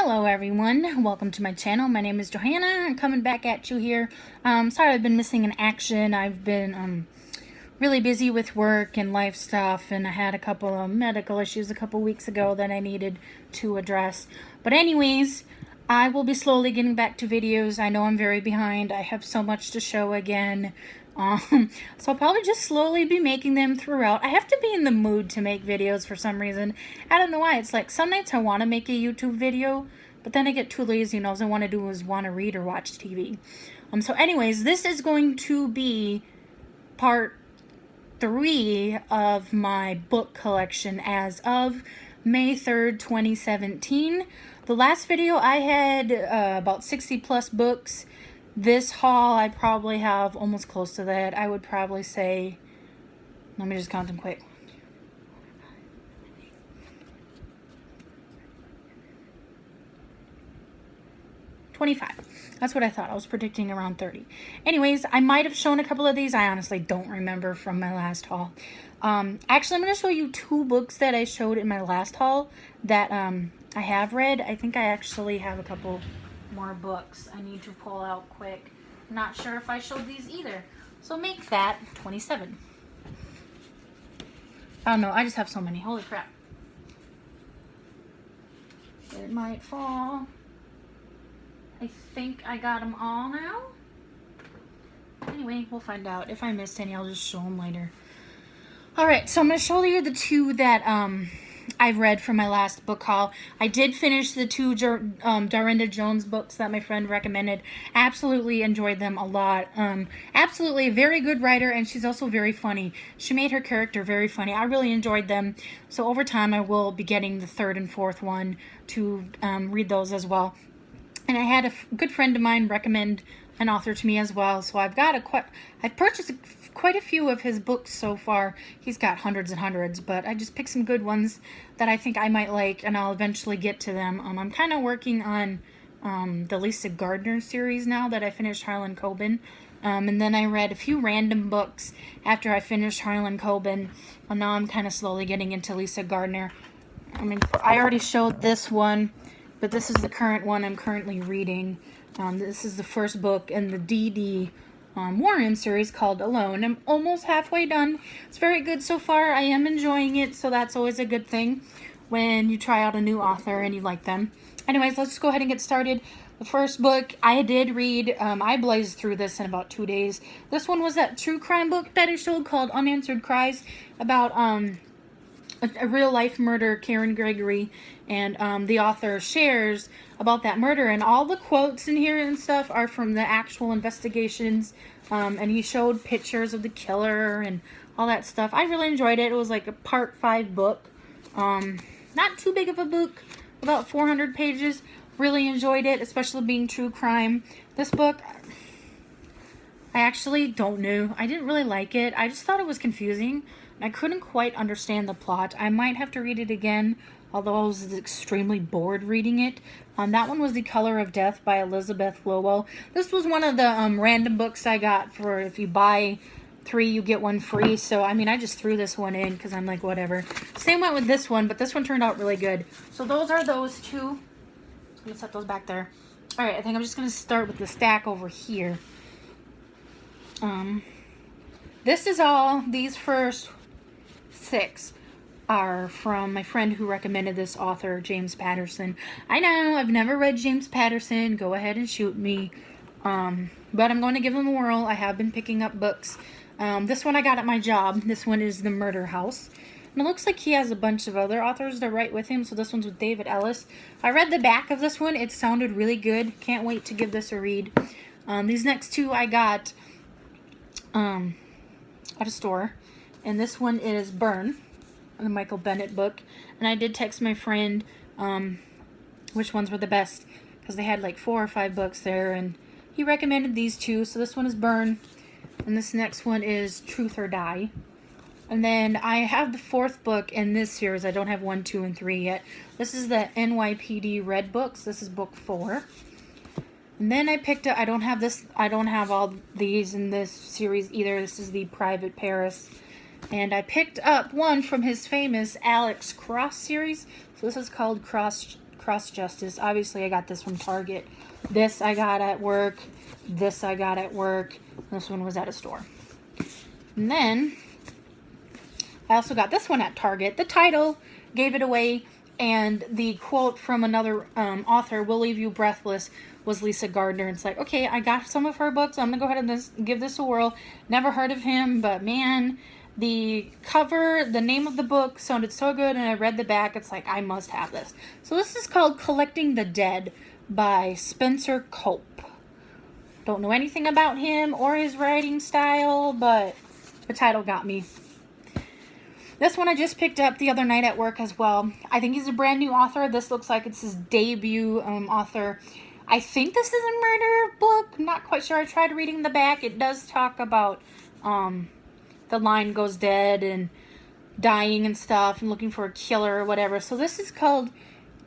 Hello everyone, welcome to my channel. My name is Johanna. I'm coming back at you here. Sorry I've been missing in action. I've been really busy with work and life stuff, and I had a couple of medical issues a couple weeks ago that I needed to address. But anyways, I will be slowly getting back to videos. I know I'm very behind. I have so much to show again. So I'll probably just slowly be making them throughout. I have to be in the mood to make videos for some reason. I don't know why. It's like some nights I want to make a YouTube video, but then I get too lazy and all I want to do is want to read or watch TV. So anyways, this is going to be part 3 of my book collection as of May 3rd, 2017. The last video I had about 60 plus books. This haul, I probably have almost close to that. I would probably say, let me just count them quick. 25. That's what I thought. I was predicting around 30. Anyways, I might have shown a couple of these. I honestly don't remember from my last haul. Actually, I'm going to show you 2 books that I showed in my last haul that I have read. I think I actually have a couple more books I need to pull out quick. Not sure if I showed these either. So make that 27. Oh no, I just have so many. Holy crap. It might fall. I think I got them all now. Anyway, we'll find out. If I missed any, I'll just show them later. Alright, so I'm going to show you the 2 that I've read from my last book haul. I did finish the 2 Darynda Jones books that my friend recommended. Absolutely enjoyed them a lot. Absolutely a very good writer, and she's also very funny. She made her character very funny. I really enjoyed them. So over time, I will be getting the 3rd and 4th one to read those as well. And I had a good friend of mine recommend an author to me as well, so I've purchased quite a few of his books so far. He's got hundreds and hundreds, but I just picked some good ones that I think I might like, and I'll eventually get to them. I'm kind of working on the Lisa Gardner series now that I finished Harlan Coben, and then I read a few random books after I finished Harlan Coben, and now I'm kind of slowly getting into Lisa Gardner. I mean, I already showed this one, but this is the current one I'm currently reading. This is the first book in the D.D. Warren series called Alone. I'm almost halfway done. It's very good so far. I am enjoying it, so that's always a good thing when you try out a new author and you like them. Anyways, let's go ahead and get started. The first book I did read, I blazed through this in about 2 days. This one was that true crime book that I showed called Unanswered Cries about a real-life murder, Karen Gregory, and the author shares about that murder, and all the quotes in here and stuff are from the actual investigations, and he showed pictures of the killer and all that stuff. I really enjoyed it. It was like a part 5 book. Not too big of a book, about 400 pages. Really enjoyed it, especially being true crime. This book, I actually don't know. I didn't really like it. I just thought it was confusing. I couldn't quite understand the plot. I might have to read it again, although I was extremely bored reading it. That one was The Color of Death by Elizabeth Lowell. This was one of the random books I got for if you buy 3, you get 1 free. So, I mean, I just threw this one in because I'm like, whatever. Same went with this one, but this one turned out really good. So those are those 2. I'm going to set those back there. Alright, I think I'm just going to start with the stack over here. This is all, these first 6 are from my friend who recommended this author, James Patterson. I know, I've never read James Patterson. Go ahead and shoot me. But I'm going to give him a whirl. I have been picking up books. This one I got at my job. This one is The Murder House. And it looks like he has a bunch of other authors that write with him. So this one's with David Ellis. I read the back of this one. It sounded really good. Can't wait to give this a read. These next 2 I got at a store. And this one is Burn, the Michael Bennett book. And I did text my friend which ones were the best, because they had like 4 or 5 books there, and he recommended these 2. So this one is Burn, and this next one is Truth or Die. And then I have the 4th book in this series. I don't have 1, 2, and 3 yet. This is the NYPD Red books. This is book 4. And then I picked up, I don't have all these in this series either. This is the Private Paris. And I picked up one from his famous Alex Cross series. So this is called Cross Cross Justice. Obviously, I got this from Target. This I got at work. This I got at work. This one was at a store. And then I also got this one at Target. The title gave it away, and the quote from another author, "Will leave you breathless," was Lisa Gardner. It's like, okay, I got some of her books. I'm going to go ahead and give this a whirl. Never heard of him, but man, the cover, the name of the book sounded so good, and I read the back. It's like, I must have this. So this is called Collecting the Dead by Spencer Cope. Don't know anything about him or his writing style, but the title got me. This one I just picked up the other night at work as well. I think he's a brand new author. This looks like it's his debut author. I think this is a murder book. I'm not quite sure. I tried reading the back. It does talk about the line goes dead and dying and stuff and looking for a killer or whatever. So this is called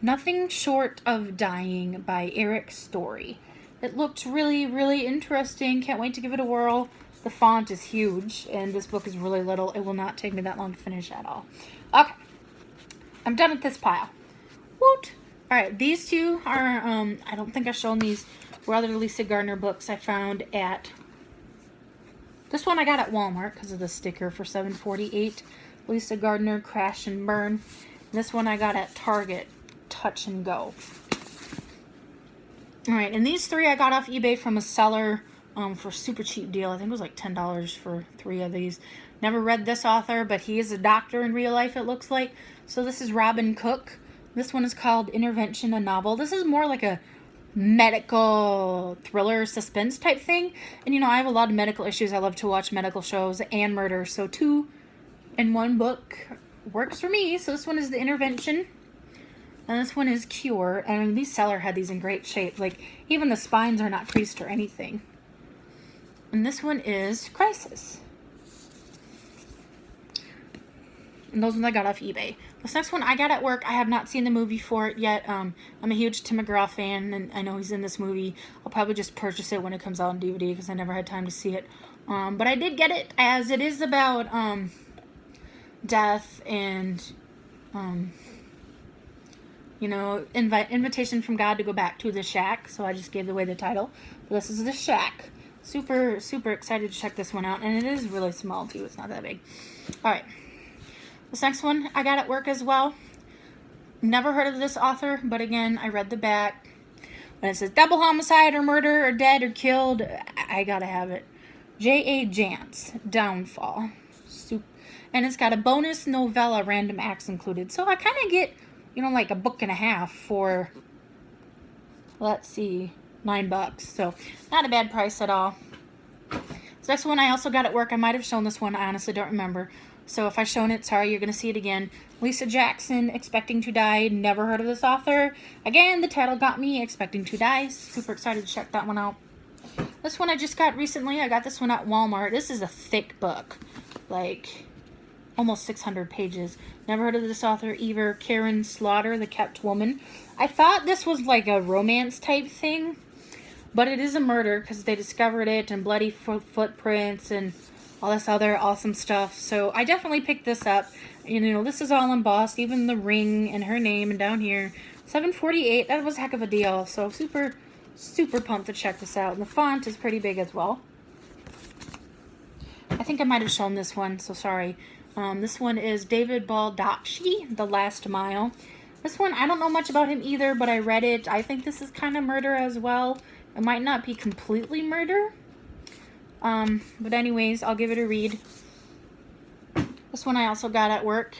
Nothing Short of Dying by Eric Story. It looked really, really interesting. Can't wait to give it a whirl. The font is huge, and this book is really little. It will not take me that long to finish at all. Okay. I'm done with this pile. Woot! Alright, these two are, I don't think I've shown these, were other Lisa Gardner books I found at, this one I got at Walmart because of the sticker for $7.48. Lisa Gardner, Crash and Burn. This one I got at Target, Touch and Go. Alright, and these three I got off eBay from a seller for a super cheap deal. I think it was like $10 for 3 of these. Never read this author, but he is a doctor in real life, it looks like. So this is Robin Cook. This one is called Intervention, a Novel. This is more like a medical thriller suspense type thing. And you know, I have a lot of medical issues. I love to watch medical shows and murder. So 2 in 1 book works for me. So this one is The Intervention. And this one is Cure. I mean, these seller had these in great shape. Like, even the spines are not creased or anything. And this one is Crisis. And those ones I got off eBay. This next one I got at work. I have not seen the movie for it yet. I'm a huge Tim McGraw fan, and I know he's in this movie. I'll probably just purchase it when it comes out on DVD because I never had time to see it. But I did get it, as it is about death and, you know, invitation from God to go back to the shack. So I just gave away the title. But this is The Shack. Super, super excited to check this one out. And it is really small, too. It's not that big. Alright. This next one I got at work as well. Never heard of this author, but again, I read the back. When it says double homicide or murder or dead or killed, I gotta have it. J.A. Jance, Downfall. And it's got a bonus novella random acts included. So I kind of get, you know, like a book and a half for, let's see, $9. So not a bad price at all. This next one I also got at work. I might have shown this one. I honestly don't remember. So if I've shown it, sorry, you're going to see it again. Lisa Jackson, Expecting to Die. Never heard of this author. Again, the title got me, Expecting to Die. Super excited to check that one out. This one I just got recently. I got this one at Walmart. This is a thick book. Like, almost 600 pages. Never heard of this author either. Karen Slaughter, The Kept Woman. I thought this was like a romance type thing. But it is a murder because they discovered it and bloody footprints and all this other awesome stuff. So I definitely picked this up. You know, this is all embossed, even the ring and her name, and down here, $7.48. That was a heck of a deal. So super, super pumped to check this out. And the font is pretty big as well. I think I might have shown this one, so sorry. This one is David Baldacci, The Last Mile. This one, I don't know much about him either, but I read it. I think this is kind of murder as well. It might not be completely murder. But anyways, I'll give it a read. This one I also got at work.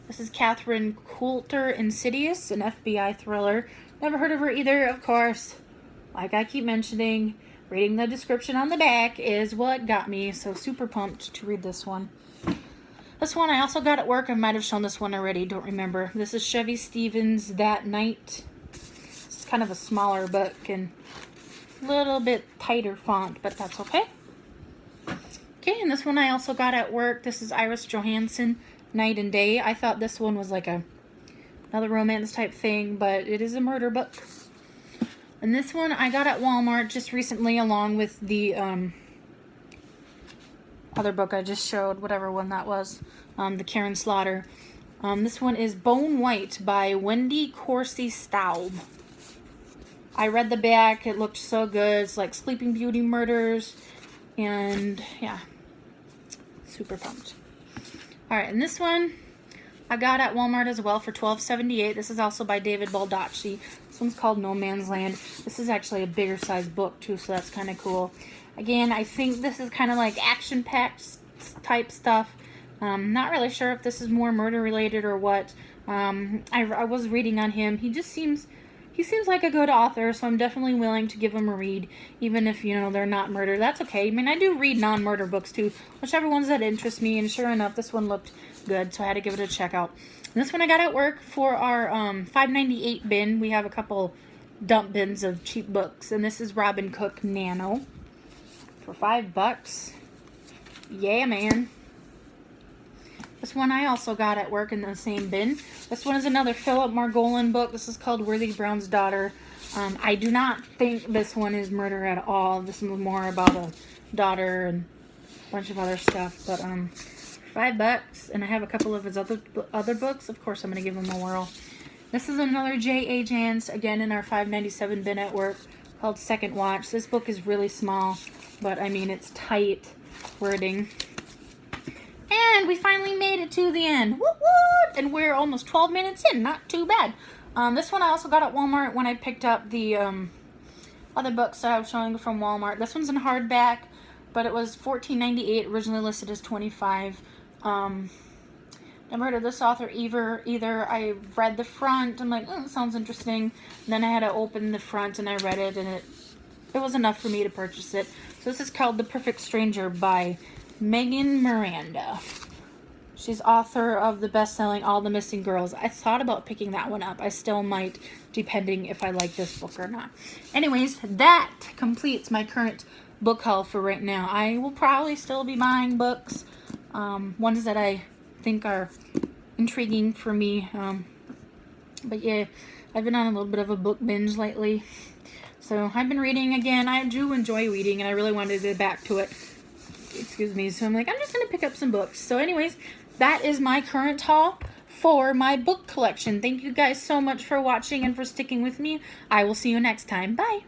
This is Catherine Coulter, Insidious, an FBI thriller. Never heard of her either, of course. Like I keep mentioning, reading the description on the back is what got me. So super pumped to read this one. This one I also got at work. I might have shown this one already, don't remember. This is Chevy Stevens, That Night. This is kind of a smaller book and a little bit tighter font, but that's okay. Okay, and this one I also got at work. This is Iris Johansen, Night and Day. I thought this one was like another romance type thing, but it is a murder book. And this one I got at Walmart just recently, along with the other book I just showed, whatever one that was, the Karen Slaughter. This one is Bone White by Wendy Corsi Staub. I read the back. It looked so good. It's like Sleeping Beauty murders. And yeah, super pumped. All right, and this one I got at Walmart as well for $12.78. This is also by David Baldacci. This one's called No Man's Land. This is actually a bigger size book too, so that's kind of cool. Again, I think this is kind of like action-packed type stuff. Not really sure if this is more murder related or what. I was reading on him. He seems like a good author, so I'm definitely willing to give him a read, even if, you know, they're not murder. That's okay. I mean, I do read non-murder books too, whichever ones that interest me, and sure enough, this one looked good, so I had to give it a check out. And this one I got at work for our $5.98 bin. We have a couple dump bins of cheap books, and this is Robin Cook Nano for $5. Yeah, man. This one I also got at work in the same bin. This one is another Philip Margolin book. This is called Worthy Brown's Daughter. I do not think this one is murder at all. This is more about a daughter and a bunch of other stuff. But $5, and I have a couple of his other books. Of course, I'm going to give them a whirl. This is another J.A. Jans, again in our $5.97 bin at work, called Second Watch. This book is really small, but I mean, it's tight wording. And we finally made it to the end. Woo woo! And we're almost 12 minutes in. Not too bad. This one I also got at Walmart when I picked up the other books that I was showing from Walmart. This one's in hardback, but it was $14.98. Originally listed as $25. Never heard of this author either. I read the front. I'm like, it sounds interesting. And then I had to open the front and I read it, and it was enough for me to purchase it. So this is called The Perfect Stranger by Megan Miranda. She's author of the best-selling All the Missing Girls. I thought about picking that one up. I still might, depending if I like this book or not. Anyways, that completes my current book haul for right now. I will probably still be buying books, ones that I think are intriguing for me. But yeah, I've been on a little bit of a book binge lately. So I've been reading again. I do enjoy reading, and I really wanted to get back to it. Excuse me. So I'm like, I'm just going to pick up some books. So anyways, that is my current haul for my book collection. Thank you guys so much for watching and for sticking with me. I will see you next time. Bye.